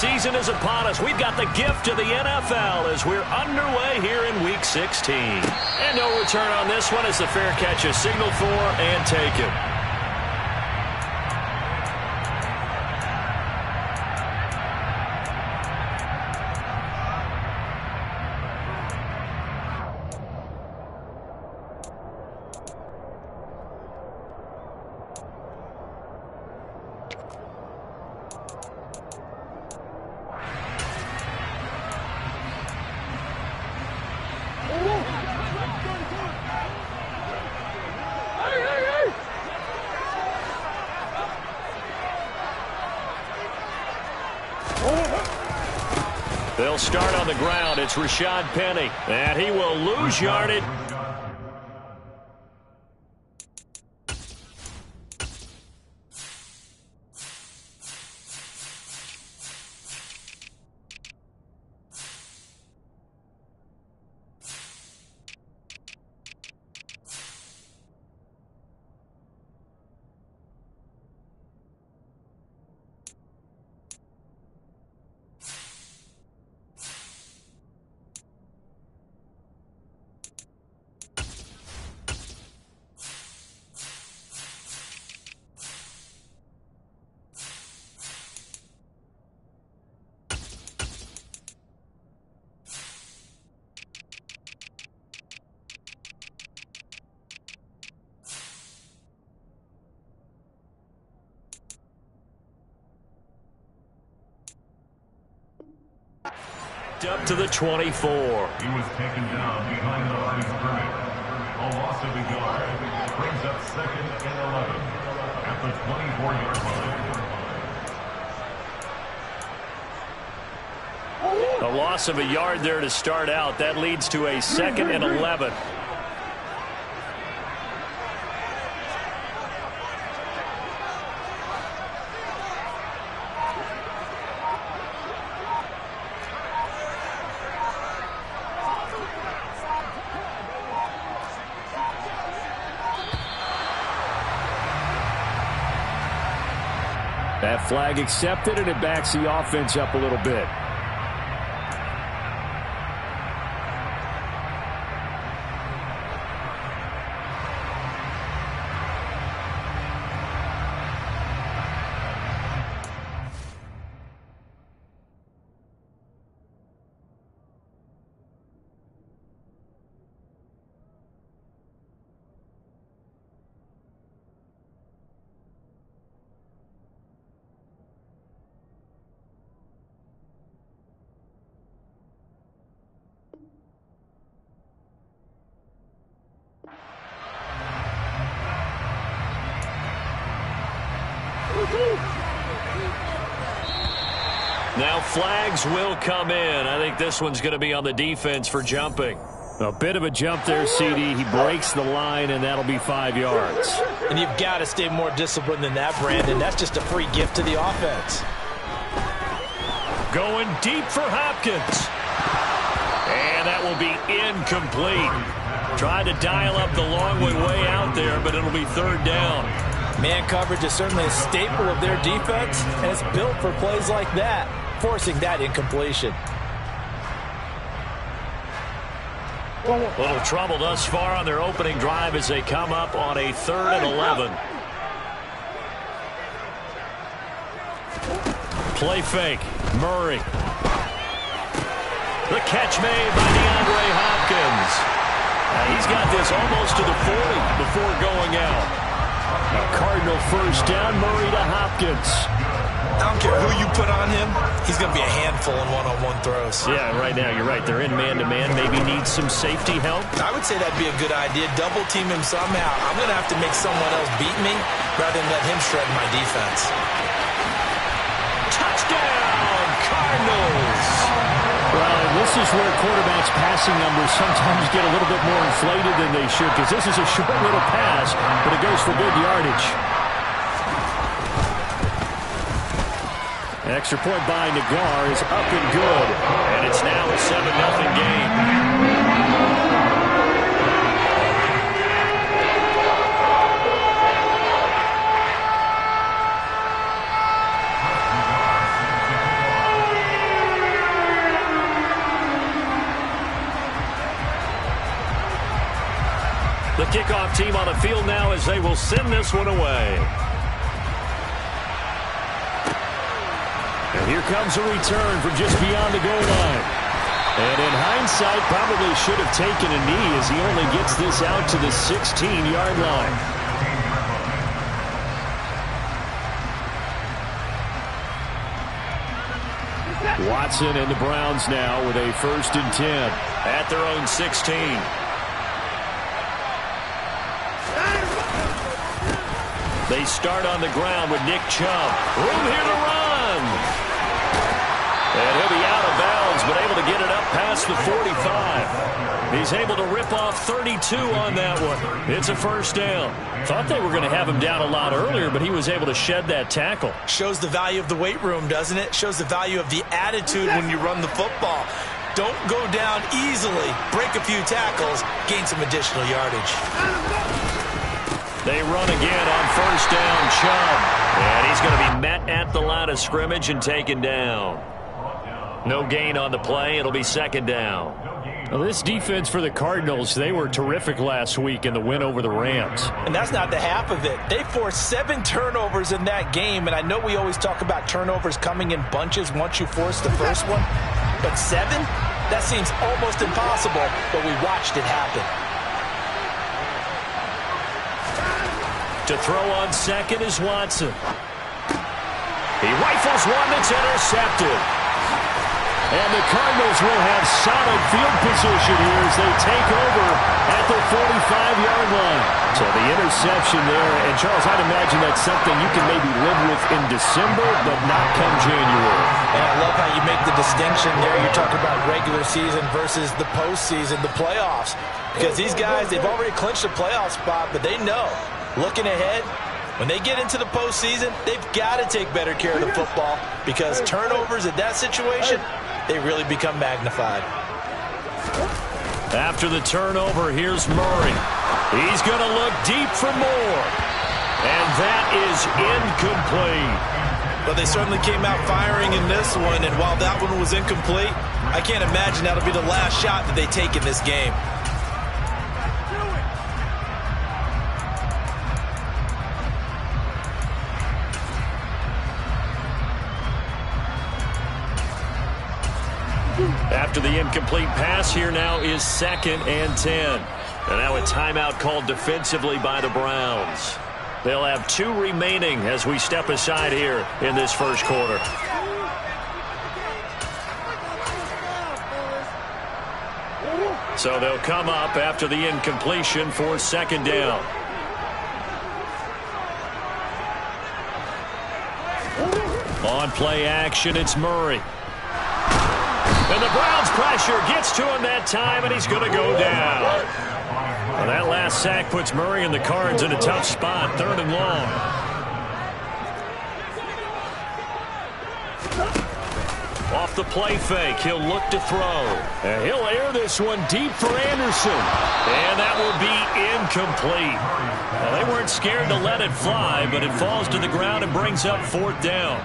season is upon us. We've got the gift of the NFL as we're underway here in Week 16. And no return on this one as the fair catch is signaled for and taken. They'll start on the ground. It's Rashad Penny, and he will lose yardage. Up to the 24. He was taken down behind the line of scrimmage. A loss of a yard brings up 2nd and 11 at the 24-yard line. A loss of a yard there to start out. That leads to a 2nd and 11. That flag accepted, and it backs the offense up a little bit. Now flags will come in. I think this one's going to be on the defense for jumping. A bit of a jump there, CD. He breaks the line, and that'll be 5 yards. And you've got to stay more disciplined than that, Brandon. That's just a free gift to the offense. Going deep for Hopkins. And that will be incomplete. Tried to dial up the long way out there, but it'll be 3rd down. Man coverage is certainly a staple of their defense, and it's built for plays like that, forcing that incompletion. Little trouble thus far on their opening drive as they come up on a 3rd and 11. Play fake. Murray. The catch made by DeAndre Hopkins. He's got this almost to the 40 before going out. A Cardinal 1st down, Murray to Hopkins. I don't care who you put on him, he's going to be a handful in one-on-one throws. Yeah, right now you're right. They're in man-to-man. Maybe need some safety help. I would say that'd be a good idea. Double team him somehow. I'm going to have to make someone else beat me rather than let him shred my defense. Touchdown, Cardinals! Well, this is where quarterbacks' passing numbers sometimes get a little bit more inflated than they should, because this is a short little pass, but it goes for good yardage. An extra point by Nagar is up and good, and it's now a 7-0 game. kickoff team on the field now as they will send this one away. And here comes a return from just beyond the goal line. And in hindsight, probably should have taken a knee as he only gets this out to the 16-yard line. Watson and the Browns now with a 1st and 10 at their own 16. They start on the ground with Nick Chubb. Room here to run. And he'll be out of bounds, but able to get it up past the 45. He's able to rip off 32 on that one. It's a 1st down. Thought they were going to have him down a lot earlier, but he was able to shed that tackle. Shows the value of the weight room, doesn't it? Shows the value of the attitude when you run the football. Don't go down easily. Break a few tackles. Gain some additional yardage. They run again on 1st down, Chubb. And he's going to be met at the line of scrimmage and taken down. No gain on the play. It'll be 2nd down. Well, this defense for the Cardinals, they were terrific last week in the win over the Rams. And that's not the half of it. They forced 7 turnovers in that game, and I know we always talk about turnovers coming in bunches once you force the first one, but 7? That seems almost impossible, but we watched it happen. To throw on 2nd is Watson. He rifles one that's intercepted. And the Cardinals will have solid field position here as they take over at the 45-yard line. So the interception there, and Charles, I'd imagine that's something you can maybe live with in December, but not come January. And I love how you make the distinction there. You're talking about regular season versus the postseason, the playoffs. Because these guys, they've already clinched a playoff spot, but they know, looking ahead, when they get into the postseason, they've got to take better care of the football because turnovers in that situation, they really become magnified. After the turnover, here's Murray. He's going to look deep for more. And that is incomplete. But they certainly came out firing in this one, and while that one was incomplete, I can't imagine that'll be the last shot that they take in this game. After the incomplete pass, here now is 2nd and 10. And now a timeout called defensively by the Browns. They'll have 2 remaining as we step aside here in this 1st quarter. So they'll come up after the incompletion for 2nd down. On play action, it's Murray. And the Browns pressure gets to him that time, and he's going to go down. Well, that last sack puts Murray and the Cards in a tough spot, 3rd and long. Off the play fake, he'll look to throw. And he'll air this one deep for Anderson. And that will be incomplete. Well, they weren't scared to let it fly, but it falls to the ground and brings up 4th down.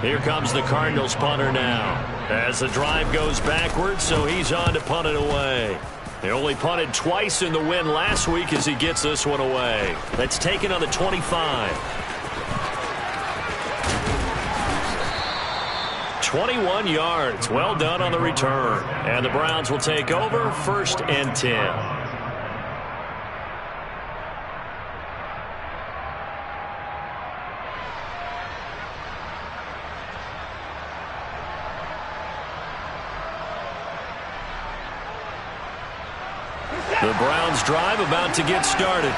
Here comes the Cardinals punter now. As the drive goes backwards, so he's on to punt it away. They only punted twice in the win last week as he gets this one away. That's taken on the 25. 21 yards. Well done on the return. And the Browns will take over 1st and 10. The Browns drive about to get started.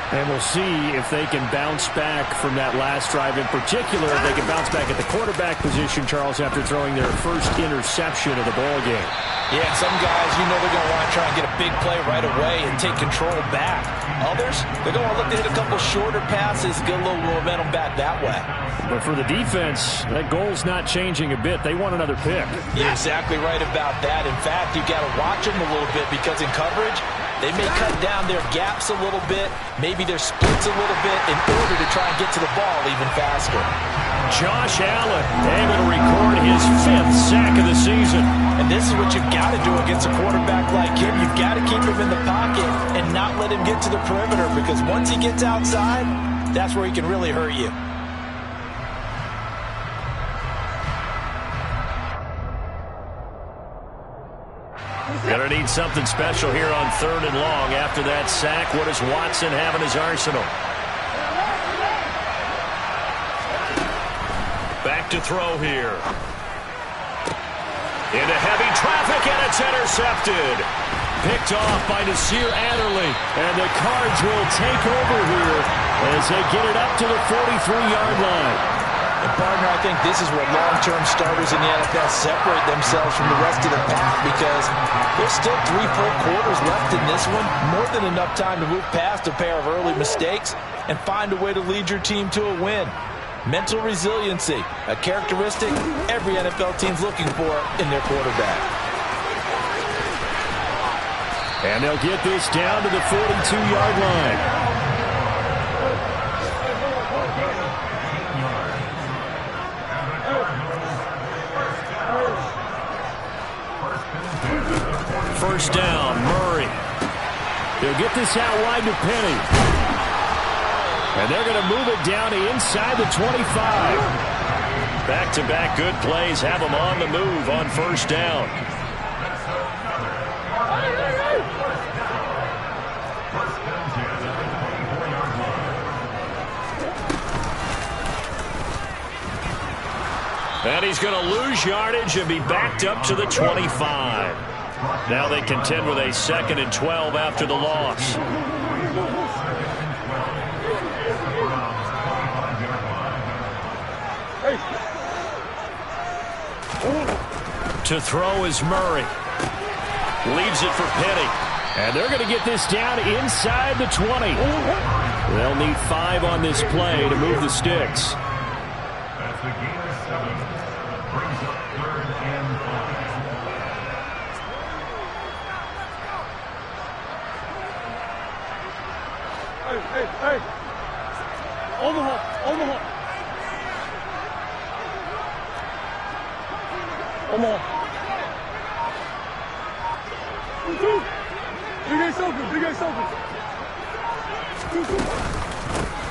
And we'll see if they can bounce back from that last drive. In particular, if they can bounce back at the quarterback position, Charles, after throwing their 1st interception of the ball game. Yeah, and some guys, you know they're going to want to try and get a big play right away and take control back. Others, they're going to look to hit a couple shorter passes, get a little momentum back that way. But for the defense, that goal's not changing a bit. They want another pick. You're exactly right about that. In fact, you've got to watch them a little bit because in coverage, they may cut down their gaps a little bit, maybe their splits a little bit in order to try and get to the ball even faster. Josh Allen able to record his 5th sack of the season. And this is what you've got to do against a quarterback like him. You've got to keep him in the pocket and not let him get to the perimeter, because once he gets outside, that's where he can really hurt you. Gonna need something special here on 3rd and long. After that sack, what does Watson have in his arsenal? Back to throw here. Into heavy traffic, and it's intercepted. Picked off by Nasir Adderley. And the Cards will take over here as they get it up to the 43-yard line. And partner, I think this is where long-term starters in the NFL separate themselves from the rest of the pack, because there's still 3 full quarters left in this one. More than enough time to move past a pair of early mistakes and find a way to lead your team to a win. Mental resiliency, a characteristic every NFL team's looking for in their quarterback. And they'll get this down to the 42-yard line. First down, Murray. They'll get this out wide to Penny. And they're going to move it down to inside the 25. Back-to-back good plays have them on the move on first down. And he's going to lose yardage and be backed up to the 25. Now they contend with a 2nd and 12 after the loss. To throw is Murray. Leaves it for Penny. And they're going to get this down inside the 20. They'll need 5 on this play to move the sticks. That's the gain of 7. Brings up 3rd and 5. Hey. Omaha. Big ace open.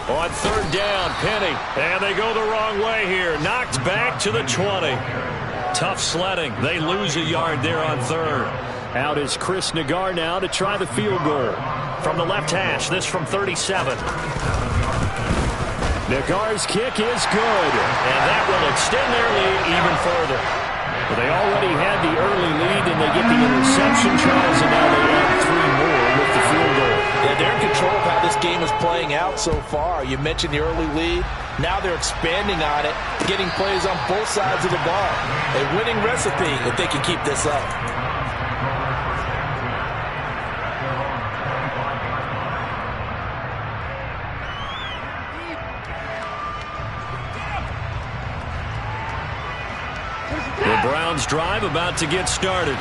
On 3rd down, Penny. And they go the wrong way here. Knocked back to the 20. Tough sledding. They lose a yard there on 3rd. Out is Chris Nagar now to try the field goal. From the left hash, this from 37. Nagar's kick is good. And that will extend their lead even further. Well, they already had the early lead, and they get the interception, Charles, and now they add 3 more with the field goal. Yeah, they're in control of how this game is playing out so far. You mentioned the early lead. Now they're expanding on it, getting plays on both sides of the ball. A winning recipe if they can keep this up. The Browns drive about to get started.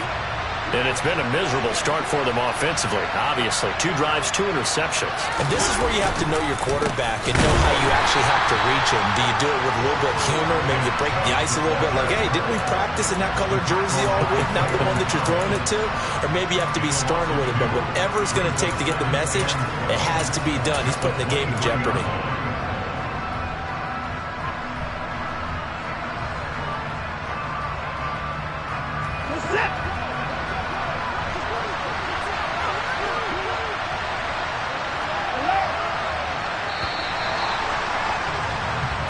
And it's been a miserable start for them offensively, obviously. 2 drives, 2 interceptions. And this is where you have to know your quarterback and know how you actually have to reach him. Do you do it with a little bit of humor? Maybe you break the ice a little bit, like, hey, didn't we practice in that colored jersey all week, not the one that you're throwing it to? Or maybe you have to be stern with it. But whatever it's going to take to get the message, it has to be done. He's putting the game in jeopardy. Set.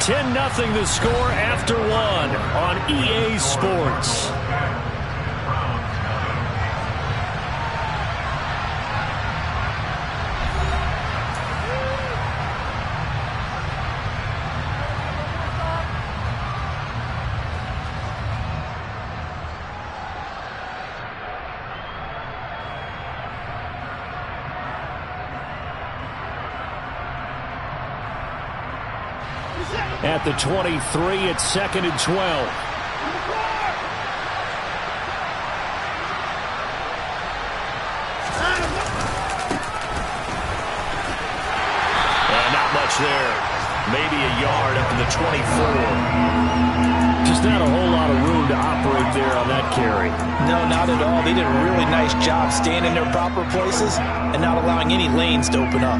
10-0 the score after 1 on EA Sports. At the 23, it's 2nd and 12. Not much there. maybe a yard up in the 24. Just not a whole lot of room to operate there on that carry. No, not at all. They did a really nice job staying in their proper places and not allowing any lanes to open up.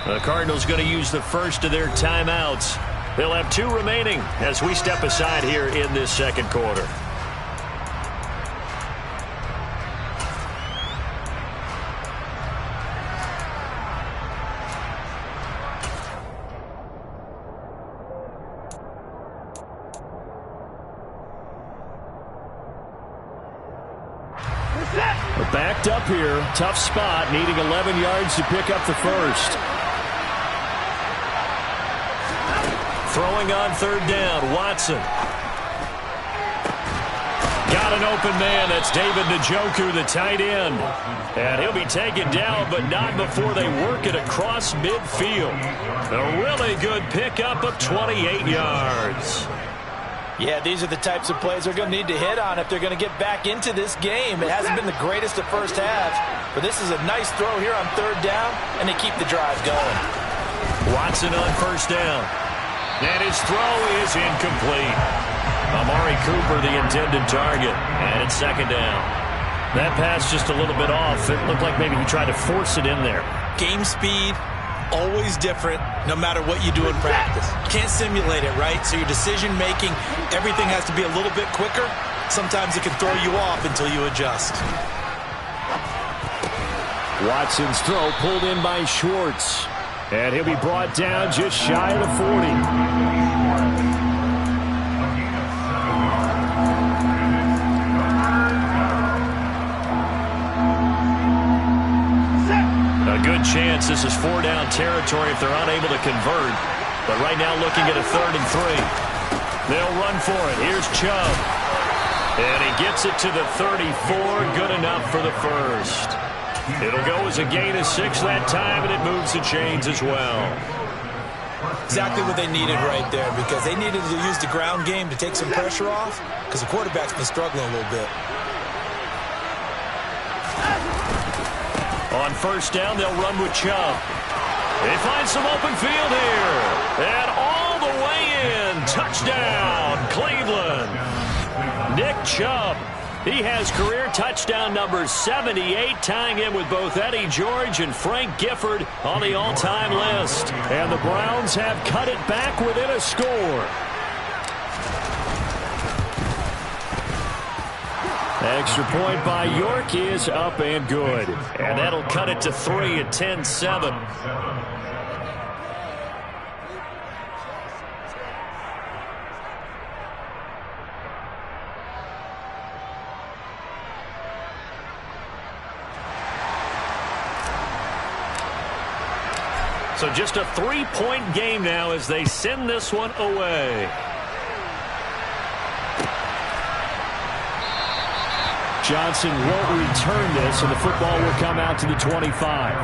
The Cardinals going to use the first of their timeouts. They'll have 2 remaining as we step aside here in this second quarter. We're backed up here. Tough spot, needing 11 yards to pick up the first. Throwing on third down, Watson. Got an open man. That's David Njoku, the tight end. And he'll be taken down, but not before they work it across midfield. A really good pickup of 28 yards. Yeah, these are the types of plays they're going to need to hit on if they're going to get back into this game. It hasn't been the greatest of first halves, but this is a nice throw here on third down, and they keep the drive going. Watson on first down. And his throw is incomplete. Amari Cooper, the intended target. And it's second down. That pass just a little bit off. It looked like maybe he tried to force it in there. Game speed, always different, no matter what you do in practice. Can't simulate it, right? So your decision-making, everything has to be a little bit quicker. Sometimes it can throw you off until you adjust. Watson's throw pulled in by Schwartz. And he'll be brought down just shy of the 40. A good chance this is 4-down territory if they're unable to convert. But right now looking at a 3rd and 3. They'll run for it. Here's Chubb. And he gets it to the 34. Good enough for the first. It'll go as a gain of 6 that time, and it moves the chains as well. Exactly what they needed right there, because they needed to use the ground game to take some pressure off, because the quarterback's been struggling a little bit. On first down, they'll run with Chubb. They find some open field here. And all the way in. Touchdown, Cleveland. Nick Chubb. He has career touchdown number 78, tying him with both Eddie George and Frank Gifford on the all-time list. And the Browns have cut it back within a score. Extra point by York is up and good. And that'll cut it to 3 at 10-7. So just a 3-point game now as they send this one away. Johnson won't return this, and the football will come out to the 25.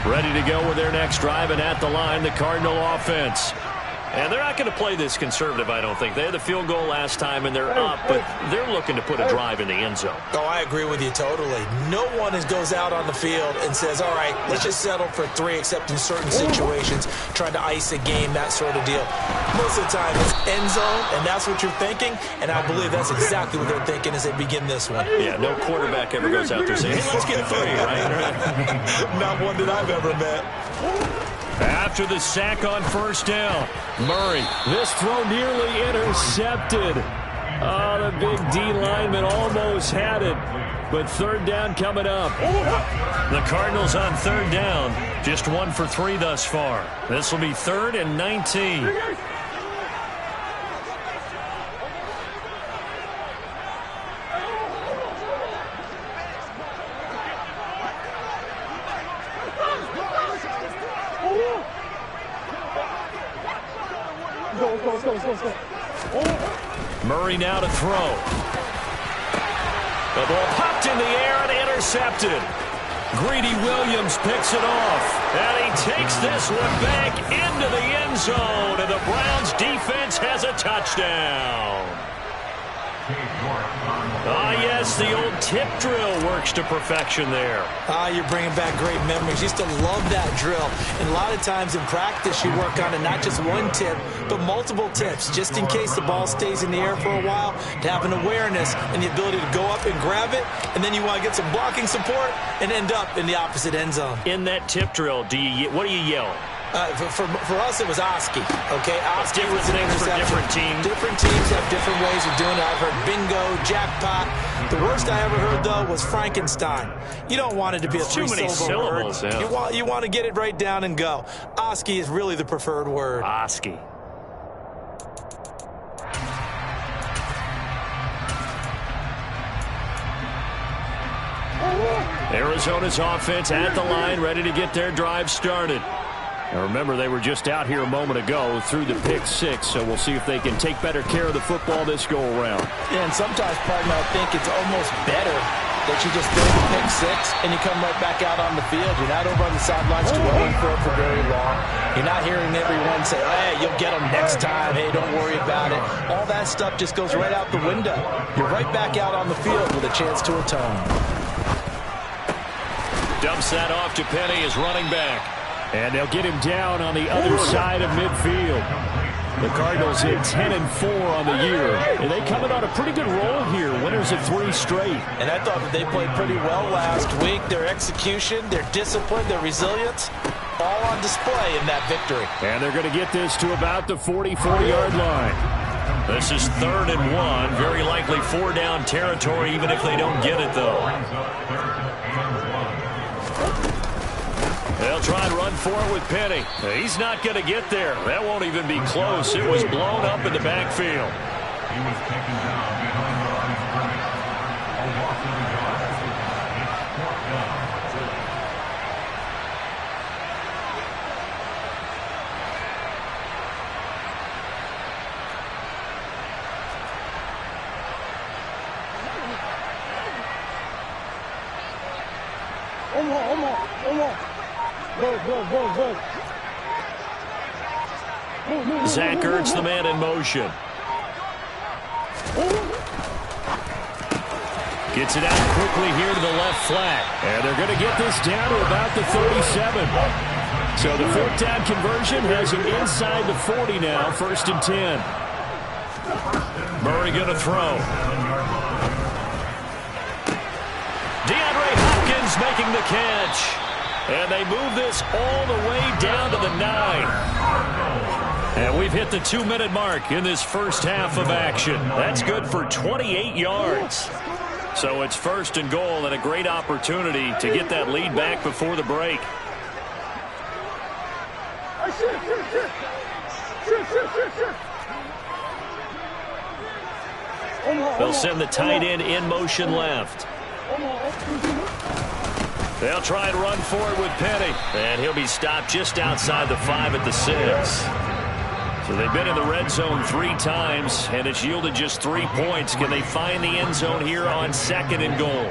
Ready to go with their next drive, and at the line, the Cardinal offense. And they're not going to play this conservative, I don't think. They had the field goal last time, and they're up, but they're looking to put a drive in the end zone. Oh, I agree with you totally. No one goes out on the field and says, all right, let's just settle for 3, except in certain situations, trying to ice a game, that sort of deal. Most of the time, it's end zone, and that's what you're thinking, and I believe that's exactly what they're thinking as they begin this one. Yeah, no quarterback ever goes out there saying, hey, let's get 3, right? Not one that I've ever met. After the sack on first down, Murray. This throw nearly intercepted. Oh, the big D lineman almost had it. But third down coming up. The Cardinals on third down. Just 1 for 3 thus far. This will be 3rd and 19. Murray now to throw. The ball popped in the air and intercepted. Greedy Williams picks it off. And he takes this one back into the end zone. And the Browns defense has a touchdown. Yes, the old tip drill works to perfection there. You're bringing back great memories. Used to love that drill. And a lot of times in practice, you work on it, not just one tip, but multiple tips, just in case the ball stays in the air for a while, to have an awareness and the ability to go up and grab it, and then you want to get some blocking support and end up in the opposite end zone. In that tip drill, what do you yell? For us, it was Oski. Okay, Oski was an interception. For different teams. Different teams have different ways of doing it. I've heard bingo, jackpot. The worst I ever heard, though, was Frankenstein. You don't want it to be a three-syllable word. Yeah. You want to get it right down and go. Oski is really the preferred word. Oski. Arizona's offense at the line, ready to get their drive started. Now remember, they were just out here a moment ago through the pick six, so we'll see if they can take better care of the football this go-around. Yeah, and sometimes, partner, I think it's almost better that you just throw the pick six and you come right back out on the field. You're not over on the sidelines dwelling for very long. You're not hearing everyone say, hey, you'll get them next time. Hey, don't worry about it. All that stuff just goes right out the window. You're right back out on the field with a chance to atone. Dumps that off to Penny, his running back. And they'll get him down on the other side of midfield. The Cardinals hit 10-4 on the year. And they coming on a pretty good roll here. Winners of 3 straight. And I thought that they played pretty well last week. Their execution, their discipline, their resilience, all on display in that victory. And they're going to get this to about the 40-yard line. This is 3rd and 1. Very likely 4-down territory, even if they don't get it, though. They'll try and run for it with Penny. He's not going to get there. That won't even be close. It was blown up in the backfield. He was taken down behind the line of scrimmage. A loss of a yard. It's 4th down. Zach Ertz, the man in motion. Gets it out quickly here to the left flat. And they're going to get this down to about the 37. So the 4th down conversion has him inside the 40 now, 1st and 10. Murray going to throw. DeAndre Hopkins making the catch. And they move this all the way down to the 9. And we've hit the 2-minute mark in this first half of action. That's good for 28 yards. So it's 1st and goal and a great opportunity to get that lead back before the break. They'll send the tight end in motion left. They'll try and run for it with Penny. And he'll be stopped just outside the 5 at the 6. So they've been in the red zone 3 times, and it's yielded just 3 points. Can they find the end zone here on 2nd and goal?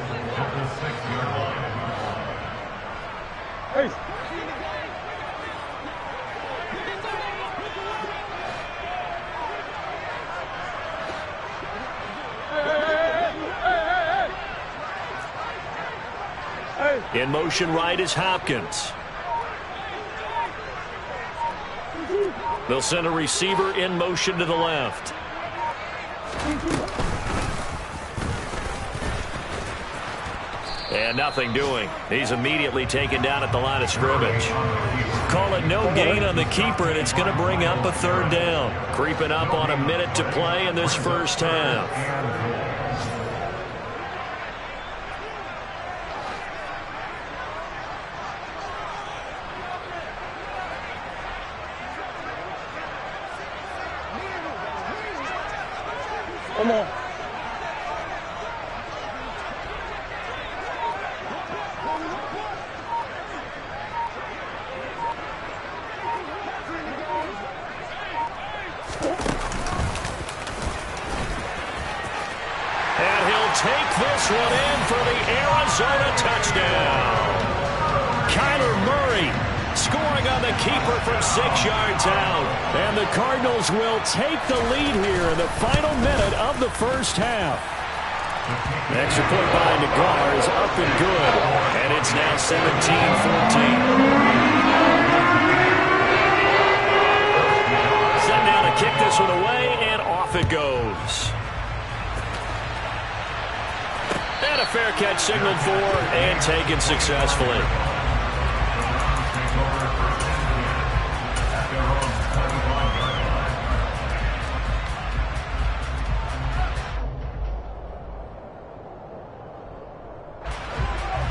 Hey. In motion right is Hopkins. They'll send a receiver in motion to the left. And nothing doing. He's immediately taken down at the line of scrimmage. Call it no gain on the keeper, and it's going to bring up a 3rd down. Creeping up on a minute to play in this first half. Come on. And he'll take this one touchdown. Kyler Murray scoring on the keeper from 6 yards out. And the Cardinals will take the lead here in the final minute of the first half. The extra point by Nagar is up and good. And it's now 17-14. Set now to kick this one away, and off it goes. And a fair catch signaled for and taken successfully.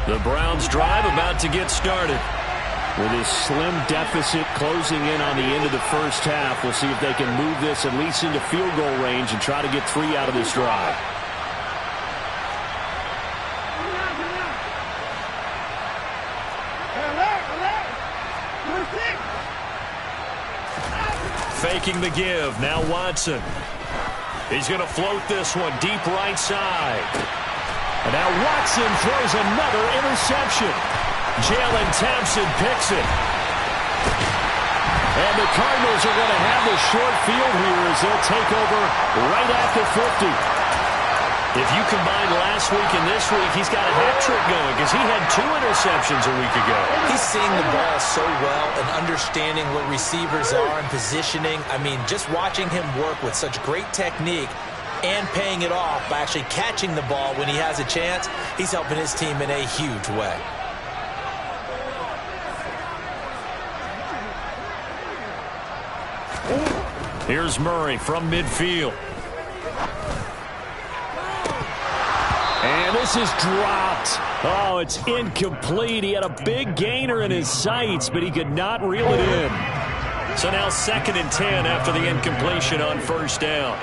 The Browns drive about to get started. With his slim deficit closing in on the end of the first half, we'll see if they can move this at least into field goal range and try to get 3 out of this drive. Faking the give. Now Watson. He's going to float this one deep right side. And now Watson throws another interception. Jalen Thompson picks it. And the Cardinals are going to have the short field here as they'll take over right at the 50. If you combine last week and this week, he's got a hat trick going because he had 2 interceptions a week ago. He's seeing the ball so well and understanding what receivers are and positioning. I mean, just watching him work with such great technique and paying it off by actually catching the ball when he has a chance, he's helping his team in a huge way. Here's Murray from midfield. And this is dropped. Oh, it's incomplete. He had a big gainer in his sights, but he could not reel it in. So now 2nd and 10 after the incompletion on first down.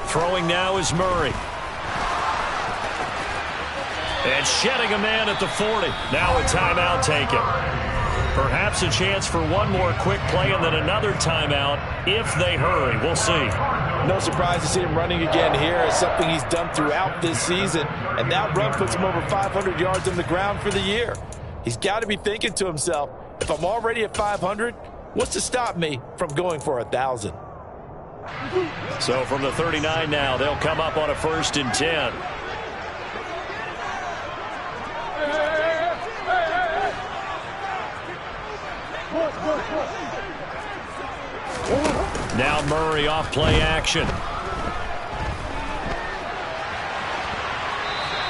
Throwing now is Murray. And shedding a man at the 40. Now a timeout taken. Perhaps a chance for one more quick play and then another timeout if they hurry. We'll see. No surprise to see him running again here. It's something he's done throughout this season. And that run puts him over 500 yards on the ground for the year. He's got to be thinking to himself, if I'm already at 500, what's to stop me from going for 1,000? So from the 39 now, they'll come up on a 1st and 10. Now Murray off play action.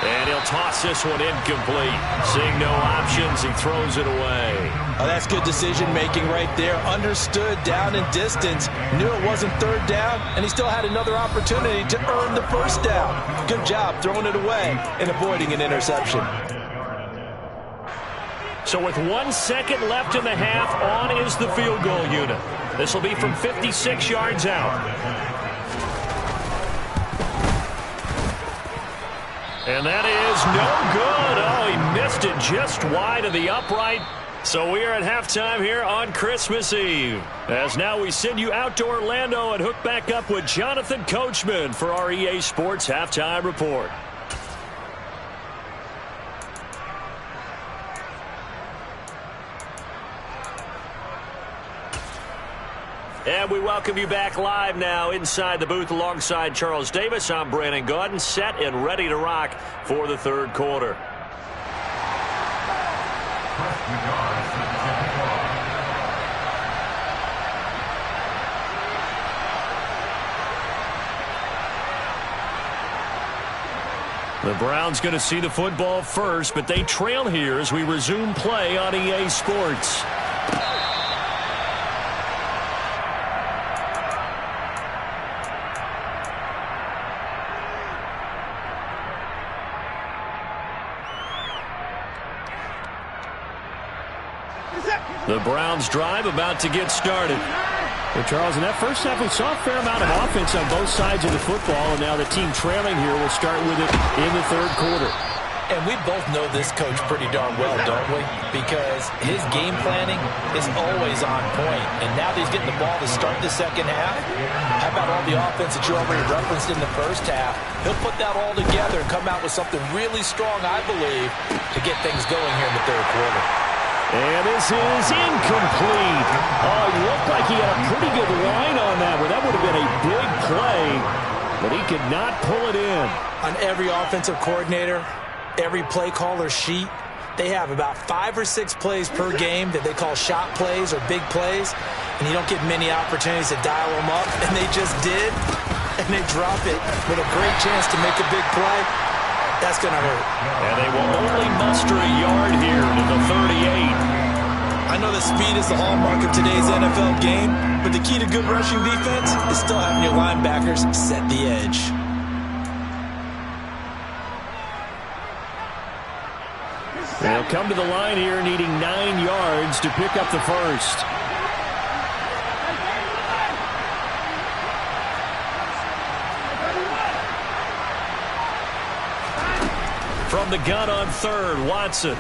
And he'll toss this one incomplete. Seeing no options, he throws it away. Oh, that's good decision-making right there. Understood down and distance. Knew it wasn't 3rd down, and he still had another opportunity to earn the 1st down. Good job throwing it away and avoiding an interception. So with 1 second left in the half, on is the field goal unit. This will be from 56 yards out. And that is no good. Oh, he missed it just wide of the upright. So we are at halftime here on Christmas Eve. As now we send you out to Orlando and hook back up with Jonathan Coachman for our EA Sports Halftime Report. And we welcome you back live now inside the booth alongside Charles Davis. I'm Brandon Gaudin, set and ready to rock for the 3rd quarter. The Browns going to see the football first, but they trail here as we resume play on EA Sports. The Browns drive about to get started. Well, Charles, in that first half, we saw a fair amount of offense on both sides of the football, and now the team trailing here will start with it in the 3rd quarter. And we both know this coach pretty darn well, don't we? Because his game planning is always on point. And now that he's getting the ball to start the second half, how about all the offense that you already referenced in the first half? He'll put that all together and come out with something really strong, I believe, to get things going here in the third quarter. And this is incomplete. Oh, it looked like he had a pretty good line on that one. That would have been a big play, but he could not pull it in. On every offensive coordinator, every play caller sheet, they have about 5 or 6 plays per game that they call shot plays or big plays, and you don't get many opportunities to dial them up, and they just did, and they drop it with a great chance to make a big play. That's going to hurt. And they will only muster a yard here to the 38. I know that speed is the hallmark of today's NFL game, but the key to good rushing defense is still having your linebackers set the edge. They'll come to the line here needing 9 yards to pick up the first. From the gun on third, Watson.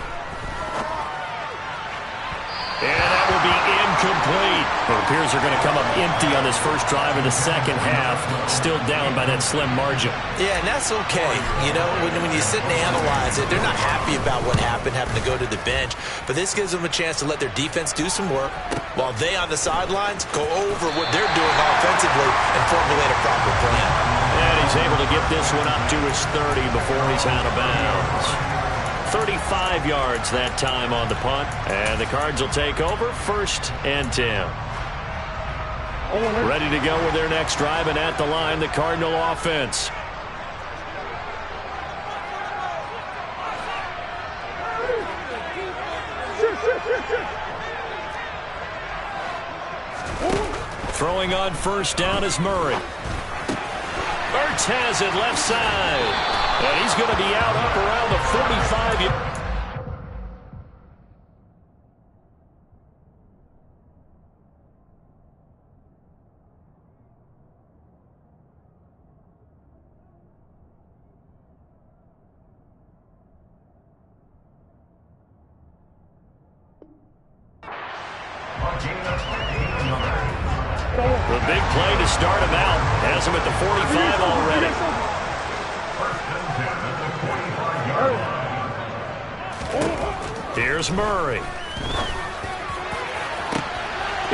And that will be incomplete. It appears they're going to come up empty on this first drive of the second half, still down by that slim margin. Yeah, and that's okay. You know, when you sit and analyze it, they're not happy about what happened, having to go to the bench. But this gives them a chance to let their defense do some work while they on the sidelines go over what they're doing offensively and formulate a proper plan. And he's able to get this one up to his 30 before he's out of bounds. 35 yards that time on the punt. And the Cards will take over 1st and 10. Ready to go with their next drive, and at the line, the Cardinal offense. Throwing on first down is Murray. Ertz has it left side. And he's going to be out up around the 45. The big play to start him out. Has him at the 45 already. Here's Murray.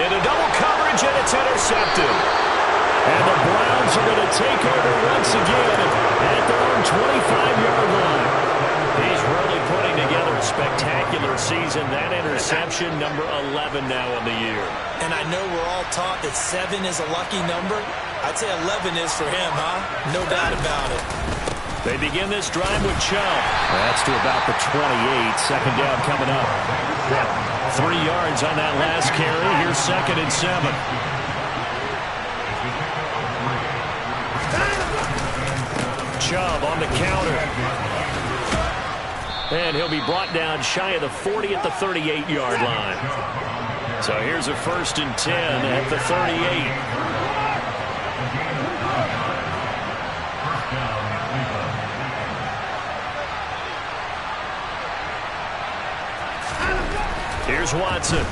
Into double coverage, and it's intercepted. And the Browns are going to take over once again at their own 25-yard line. He's really putting together a spectacular season. That interception, number 11 now on the year. And I know we're all taught that 7 is a lucky number. I'd say 11 is for him, huh? No doubt about it. They begin this drive with Chubb. That's to about the 28. Second down coming up. 3 yards on that last carry. Here's 2nd and 7. Chubb on the counter. And he'll be brought down shy of the 40 at the 38-yard line. So here's a 1st and 10 at the 38. Here's Watson.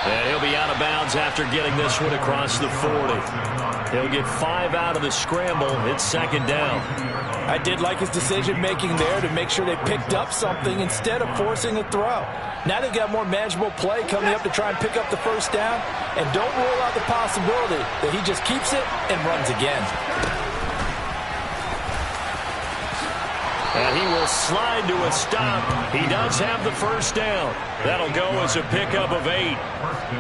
And he'll be out of bounds after getting this one across the 40. He'll get 5 out of the scramble. It's 2nd down. I did like his decision-making there to make sure they picked up something instead of forcing a throw. Now they've got more manageable play coming up to try and pick up the first down. And don't rule out the possibility that he just keeps it and runs again. And he will slide to a stop. He does have the first down. That'll go as a pickup of 8.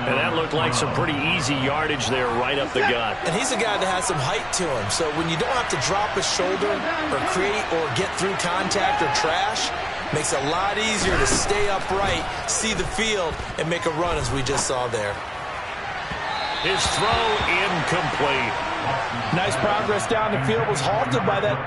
And that looked like some pretty easy yardage there right up the gut. And he's a guy that has some height to him. So when you don't have to drop a shoulder or create or get through contact or trash, makes it a lot easier to stay upright, see the field, and make a run as we just saw there. His throw incomplete. Nice progress down the field, was halted by that.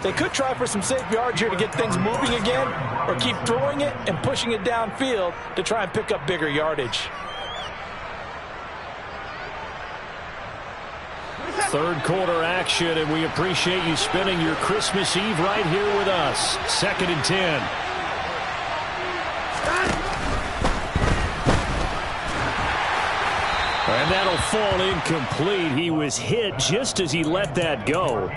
They could try for some safe yards here to get things moving again, or keep throwing it and pushing it downfield to try and pick up bigger yardage. Third quarter action, and we appreciate you spending your Christmas Eve right here with us. 2nd and 10. And that'll fall incomplete. He was hit just as he let that go.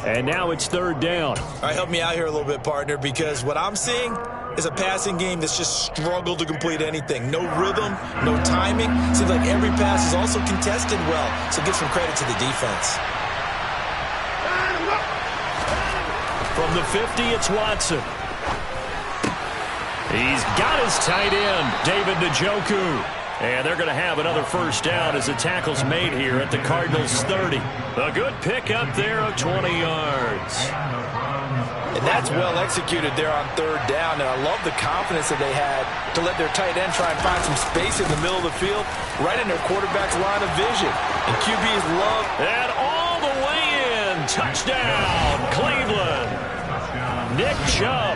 And now it's 3rd down. All right, help me out here a little bit, partner, because what I'm seeing is a passing game that's just struggled to complete anything. No rhythm, no timing. Seems like every pass is also contested well, so give some credit to the defense. From the 50, it's Watson. He's got his tight end, David Njoku. And they're going to have another first down as the tackle's made here at the Cardinals' 30. A good pickup there of 20 yards. And that's well executed there on 3rd down. And I love the confidence that they had to let their tight end try and find some space in the middle of the field, right in their quarterback's line of vision. And QBs love. And all the way in. Touchdown, Cleveland. Nick Chubb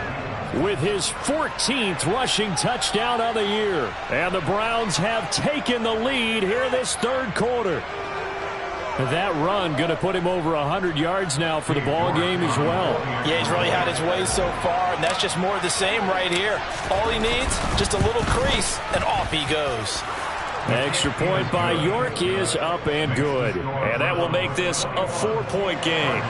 with his 14th rushing touchdown of the year. And the Browns have taken the lead here this 3rd quarter. That run going to put him over 100 yards now for the ball game as well. Yeah, he's really had his way so far, and that's just more of the same right here. All he needs, just a little crease, and off he goes. Extra point by York is up and good. And that will make this a 4-point game.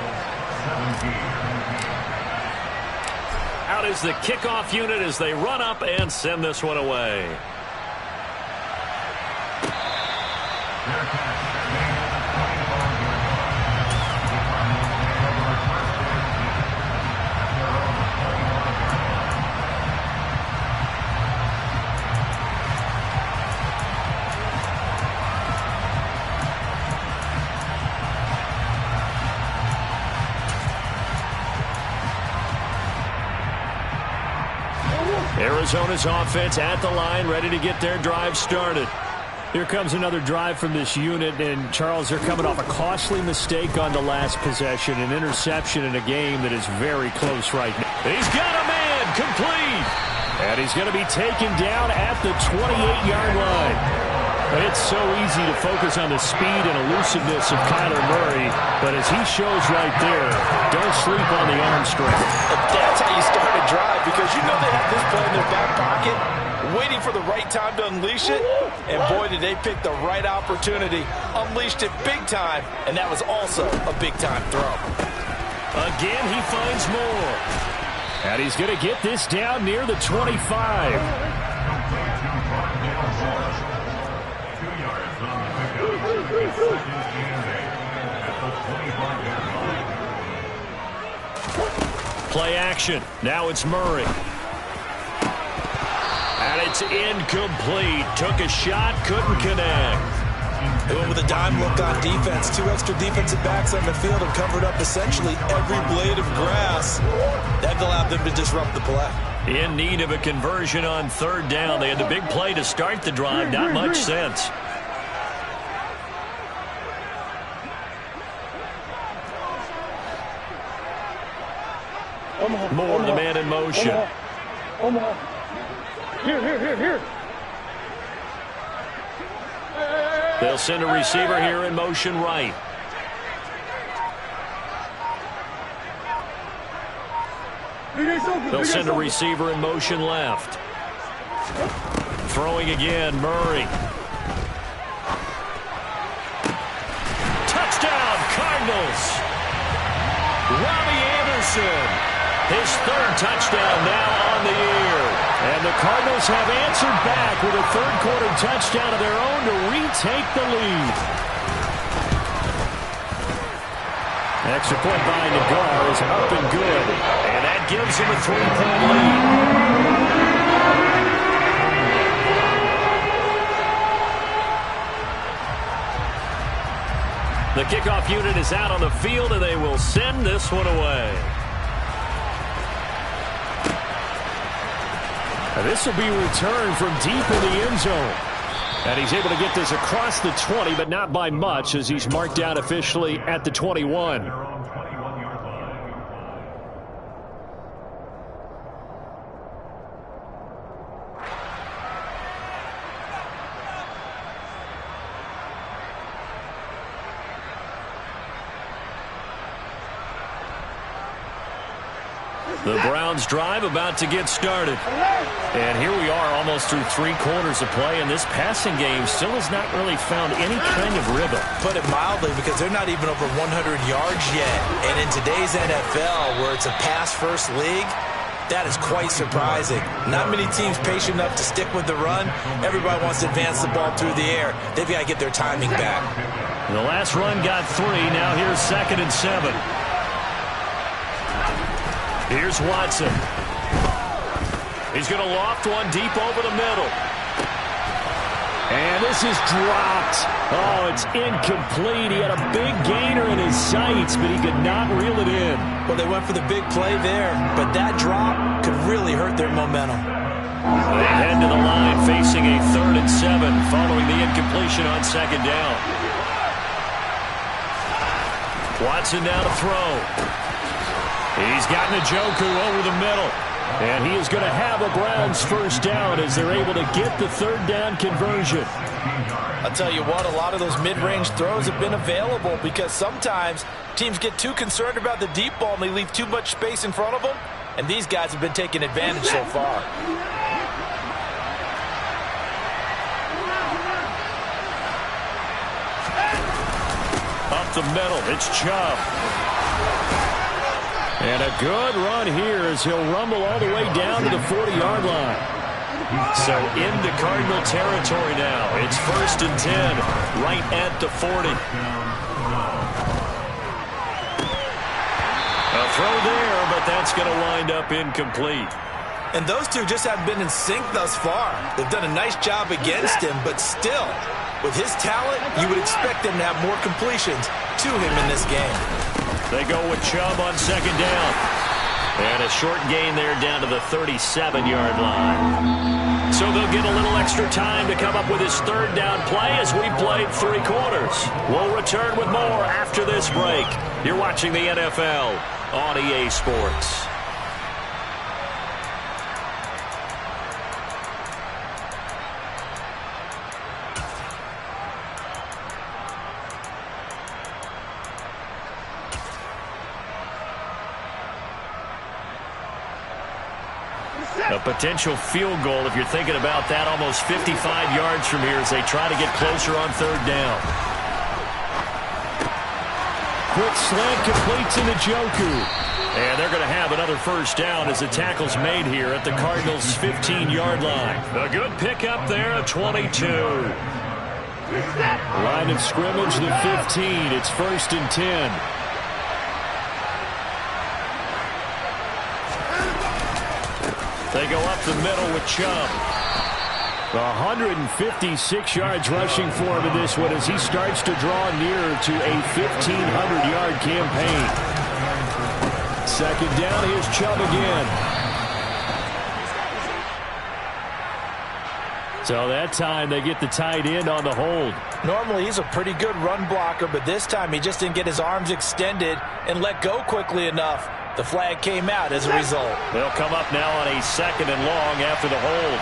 Out is the kickoff unit as they run up and send this one away. Arizona's offense at the line, ready to get their drive started. Here comes another drive from this unit, and Charles, they're coming off a costly mistake on the last possession, an interception in a game that is very close right now. He's got a man, complete. And he's going to be taken down at the 28-yard line. It's so easy to focus on the speed and elusiveness of Kyler Murray, but as he shows right there, don't sleep on the arm strength. That's how you start a drive, because you know they have this play in their back pocket, waiting for the right time to unleash it, and boy, did they pick the right opportunity. Unleashed it big time, and that was also a big-time throw. Again, he finds more. And he's going to get this down near the 25. Play action. Now it's Murray. And it's incomplete. Took a shot, couldn't connect. They went with a dime look on defense. 2 extra defensive backs on the field and covered up essentially every blade of grass. That allowed them to disrupt the play. In need of a conversion on 3rd down. They had the big play to start the drive. Not much sense. Moore, the man in motion. Omaha. Here. They'll send a receiver here in motion right. They'll send a receiver in motion left. Throwing again, Murray. Touchdown, Cardinals. Robbie Anderson. His 3rd touchdown now on the year. And the Cardinals have answered back with a 3rd quarter touchdown of their own to retake the lead. Extra point by Nagar is up and good. And that gives him a 3-point lead. The kickoff unit is out on the field, and they will send this one away. And this will be returned from deep in the end zone. And he's able to get this across the 20, but not by much, as he's marked down officially at the 21. The Browns drive about to get started. And here we are almost through 3 quarters of play, and this passing game still has not really found any kind of rhythm. Put it mildly, because they're not even over 100 yards yet. And in today's NFL, where it's a pass-first league, that is quite surprising. Not many teams patient enough to stick with the run. Everybody wants to advance the ball through the air. They've got to get their timing back. The last run got 3. Now here's 2nd and 7. Here's Watson. He's going to loft one deep over the middle. And this is dropped. Oh, it's incomplete. He had a big gainer in his sights, but he could not reel it in. Well, they went for the big play there, but that drop could really hurt their momentum. They head to the line facing a 3rd and 7 following the incompletion on 2nd down. Watson now to throw. He's got Njoku over the middle. And he is going to have a Browns first down as they're able to get the 3rd down conversion. I'll tell you what, a lot of those mid-range throws have been available because sometimes teams get too concerned about the deep ball and they leave too much space in front of them. And these guys have been taking advantage so far. Up the middle, it's Chubb. And a good run here as he'll rumble all the way down to the 40-yard line. So into Cardinal territory now. It's 1st and 10, right at the 40. A throw there, but that's going to wind up incomplete. And those two just haven't been in sync thus far. They've done a nice job against him, but still, with his talent, you would expect them to have more completions to him in this game. They go with Chubb on 2nd down. And a short gain there down to the 37-yard line. So they'll get a little extra time to come up with his 3rd down play as we played 3 quarters. We'll return with more after this break. You're watching the NFL on EA Sports. A potential field goal, if you're thinking about that, almost 55 yards from here as they try to get closer on 3rd down. Quick slant completes to Njoku. And they're going to have another first down as the tackle's made here at the Cardinals' 15-yard line. A good pickup there, a 22. Line of scrimmage, the 15. It's 1st and 10. They go up the middle with Chubb. 156 yards rushing for him in this one as he starts to draw nearer to a 1,500-yard campaign. 2nd down, here's Chubb again. So that time they get the tight end on the hold. Normally he's a pretty good run blocker, but this time he just didn't get his arms extended and let go quickly enough. The flag came out as a result. They'll come up now on a 2nd and long after the hold.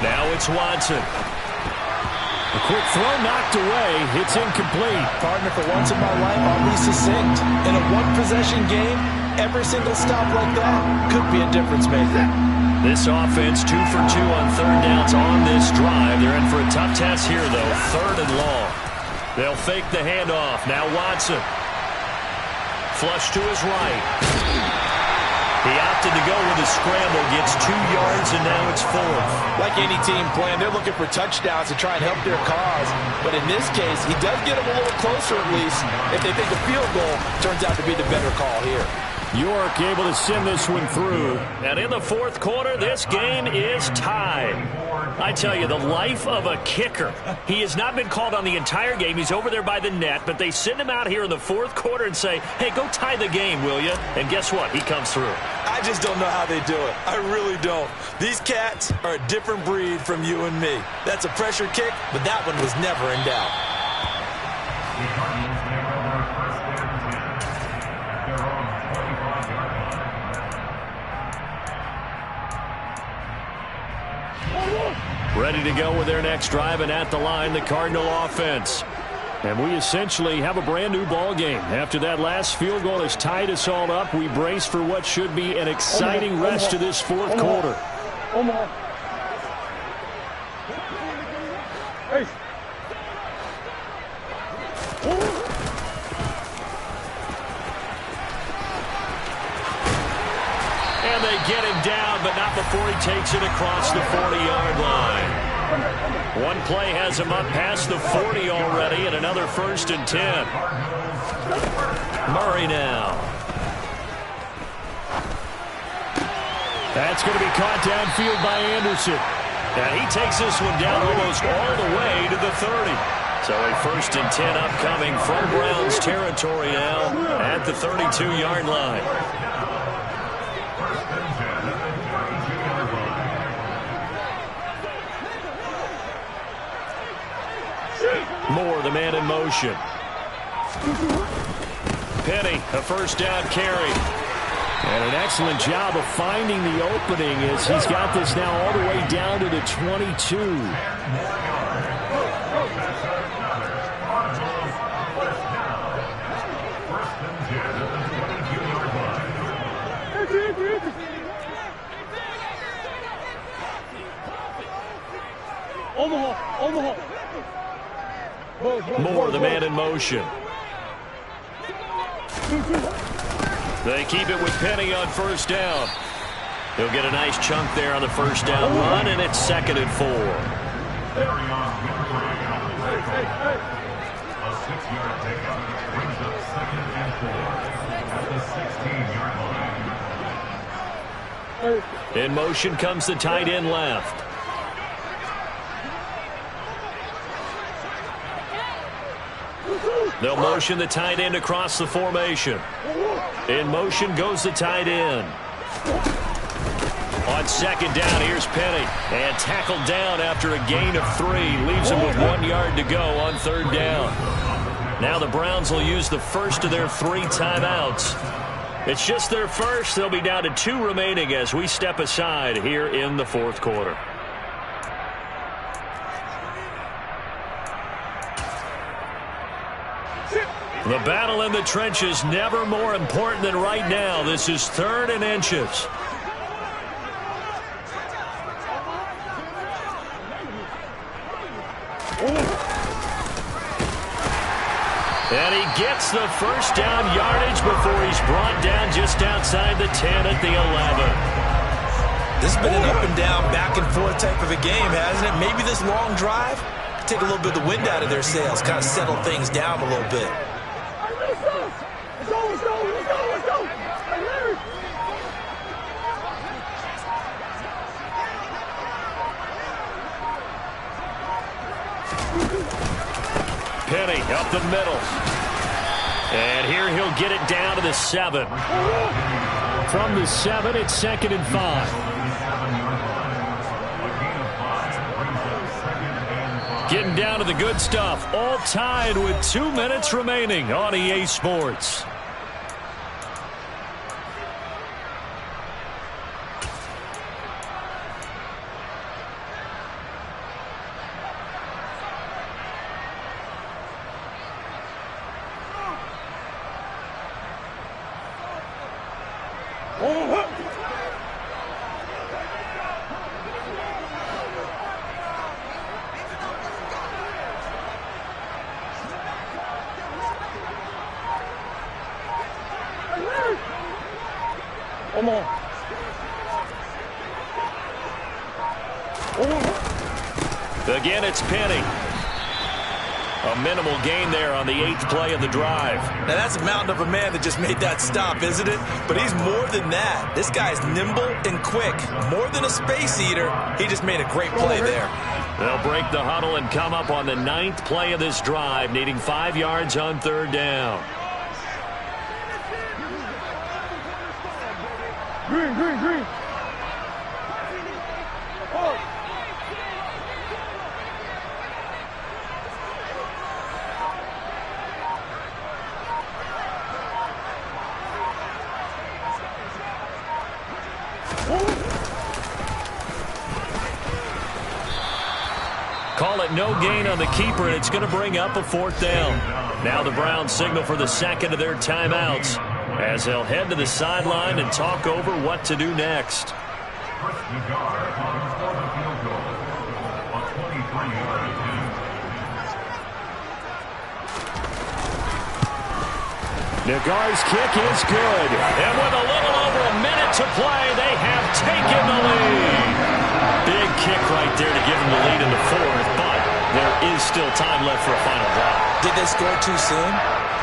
Now it's Watson. A quick throw knocked away. It's incomplete. Partner, for once in my life, I'll be succinct. In a one-possession game, every single stop like that could be a difference maker. This offense 2 for 2 on 3rd downs on this drive. They're in for a tough test here, though. 3rd and long. They'll fake the handoff. Now Watson. Flush to his right. He opted to go with a scramble, gets 2 yards, and now it's 4th. Like any team playing, they're looking for touchdowns to try and help their cause. But in this case, he does get them a little closer at least if they think a field goal turns out to be the better call here. York able to send this one through. And in the 4th quarter, this game is tied. I tell you, the life of a kicker. He has not been called on the entire game. He's over there by the net, but they send him out here in the 4th quarter and say, hey, go tie the game, will you? And guess what? He comes through. I just don't know how they do it. I really don't. These cats are a different breed from you and me. That's a pressure kick, but that one was never in doubt. The Cardinals may run their 1st and 10 at their own 25-yard line. Ready to go with their next drive, and at the line, the Cardinal offense. And we essentially have a brand new ball game. After that last field goal has tied us all up, we brace for what should be an exciting rest to this fourth quarter. Omaha. Hey. And they get him down, but not before he takes it across the 40-yard line. One play has him up past the 40 already, and another 1st and 10. Murray now. That's going to be caught downfield by Anderson. And he takes this one down almost all the way to the 30. So a 1st and 10 upcoming from Browns territory now at the 32-yard line. Moore, the man in motion. Penny, a 1st down carry. And an excellent job of finding the opening as he's got this now all the way down to the 22. Omaha. Moore, the man in motion. They keep it with Penny on 1st down. He'll get a nice chunk there on the 1st down run, and it's 2nd and 4. A 6-yard pickup brings up 2nd and 4 at the 16-yard line. In motion comes the tight end left. They'll motion the tight end across the formation. In motion goes the tight end. On 2nd down, here's Penny. And tackled down after a gain of 3. Leaves him with 1 yard to go on 3rd down. Now the Browns will use the first of their 3 timeouts. It's just their first. They'll be down to 2 remaining as we step aside here in the 4th quarter. The battle in the trenches never more important than right now. This is 3rd and inches. And he gets the 1st down yardage before he's brought down just outside the 10 at the 11. This has been an up and down, back and forth type of a game, hasn't it? Maybe this long drive take a little bit of the wind out of their sails, kind of settle things down a little bit. Let's go. Penny up the middle. And here he'll get it down to the 7. From the 7, it's 2nd and 5. Getting down to the good stuff. All tied with 2 minutes remaining on EA Sports. Again, it's Penny. A minimal gain there on the 8th play of the drive. Now, that's a mountain of a man that just made that stop, isn't it? But he's more than that. This guy's nimble and quick. More than a space eater. He just made a great play there. They'll break the huddle and come up on the 9th play of this drive, needing 5 yards on 3rd down. Green. call it no gain on the keeper, and it's going to bring up a 4th down. Now the Browns signal for the second of their timeouts as they'll head to the sideline and talk over what to do next. Chris Nagar looking for the field goal. A 23-yard attempt. Nagar's kick is good. And with a little over a minute to play, they have taken the lead. Big kick right there to give them the lead in the 4th, but there is still time left for a final drive. Did they score too soon?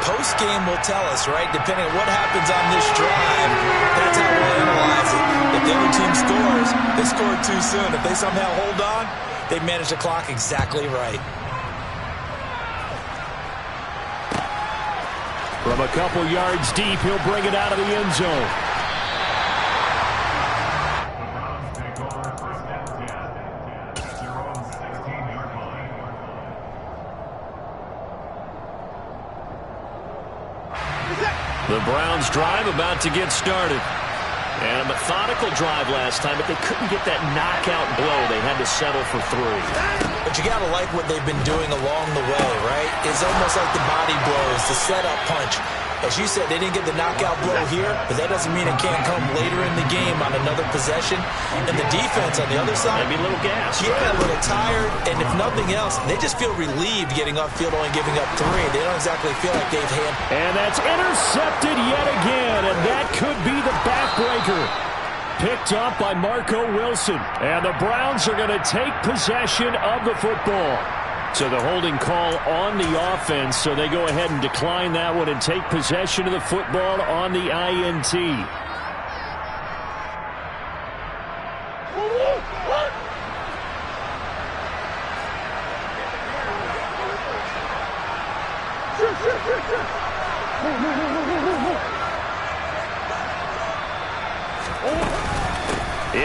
Post-game will tell us, right? Depending on what happens on this drive, that's how we'll analyze it. If the other team scores, they scored too soon. If they somehow hold on, they manage the clock exactly right. From a couple yards deep, he'll bring it out of the end zone. The Browns take over first and 10 at their own 16-yard line. The Browns drive about to get started. And a methodical drive last time, but they couldn't get that knockout blow. They had to settle for 3. But you got to like what they've been doing along the way, right? It's almost like the body blows, the setup punch. As you said, they didn't get the knockout blow here, but that doesn't mean it can't come later in the game on another possession. And the defense on the other side, Maybe a little gas. yeah, a little tired, and if nothing else, they just feel relieved getting off field only giving up 3. They don't exactly feel like they've had. And that's intercepted yet again, and that could be the backbreaker. Picked up by Marco Wilson. And the Browns are going to take possession of the football. So the holding call on the offense, so they go ahead and decline that one and take possession of the football on the INT.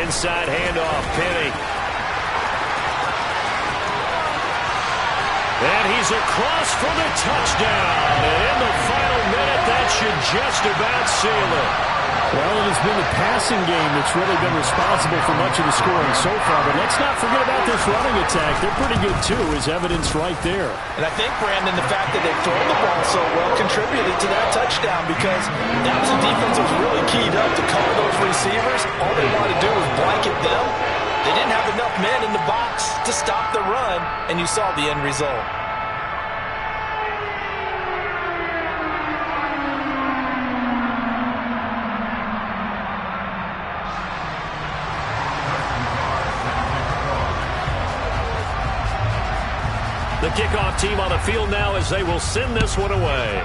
Inside handoff, Penny. And he's across for the touchdown. And in the final minute, that should just about seal it. Well, it has been the passing game that's really been responsible for much of the scoring so far. But let's not forget about this running attack. They're pretty good, too, as evidenced right there. And I think, Brandon, the fact that they've thrown the ball so well contributed to that touchdown because that was a defense that was really keyed up to cover those receivers. All they wanted to do was blanket them. They didn't have enough men in the box to stop the run, and you saw the end result. The kickoff team on the field now as they will send this one away.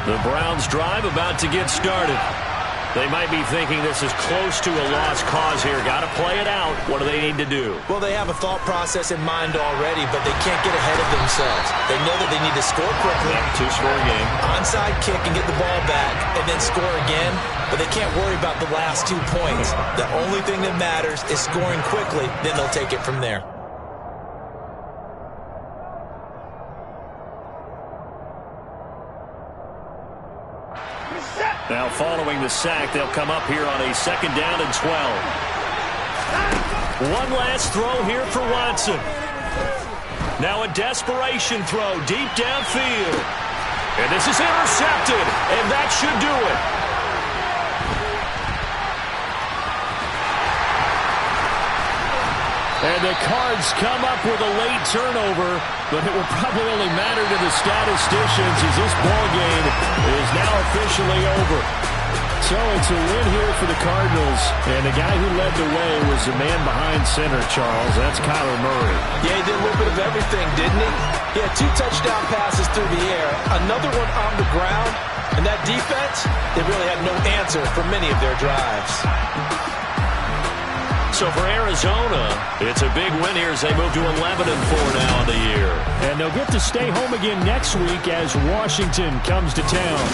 The Browns drive about to get started. They might be thinking this is close to a lost cause here. Got to play it out. What do they need to do? Well, they have a thought process in mind already, but they can't get ahead of themselves. They know that they need to score quickly. Two-score game. Onside kick and get the ball back and then score again, but they can't worry about the last 2 points. The only thing that matters is scoring quickly, then they'll take it from there. Now following the sack, they'll come up here on a 2nd down and 12. One last throw here for Watson. Now a desperation throw deep downfield. And this is intercepted, and that should do it. And the Cards come up with a late turnover, but it will probably only matter to the statisticians as this ball game is now officially over. So it's a win here for the Cardinals, and the guy who led the way was the man behind center, Charles. That's Kyler Murray. Yeah, he did a little bit of everything, didn't he? He had 2 touchdown passes through the air, another one on the ground, and that defense, they really had no answer for many of their drives. So for Arizona, it's a big win here as they move to 11-4 now on the year. And they'll get to stay home again next week as Washington comes to town.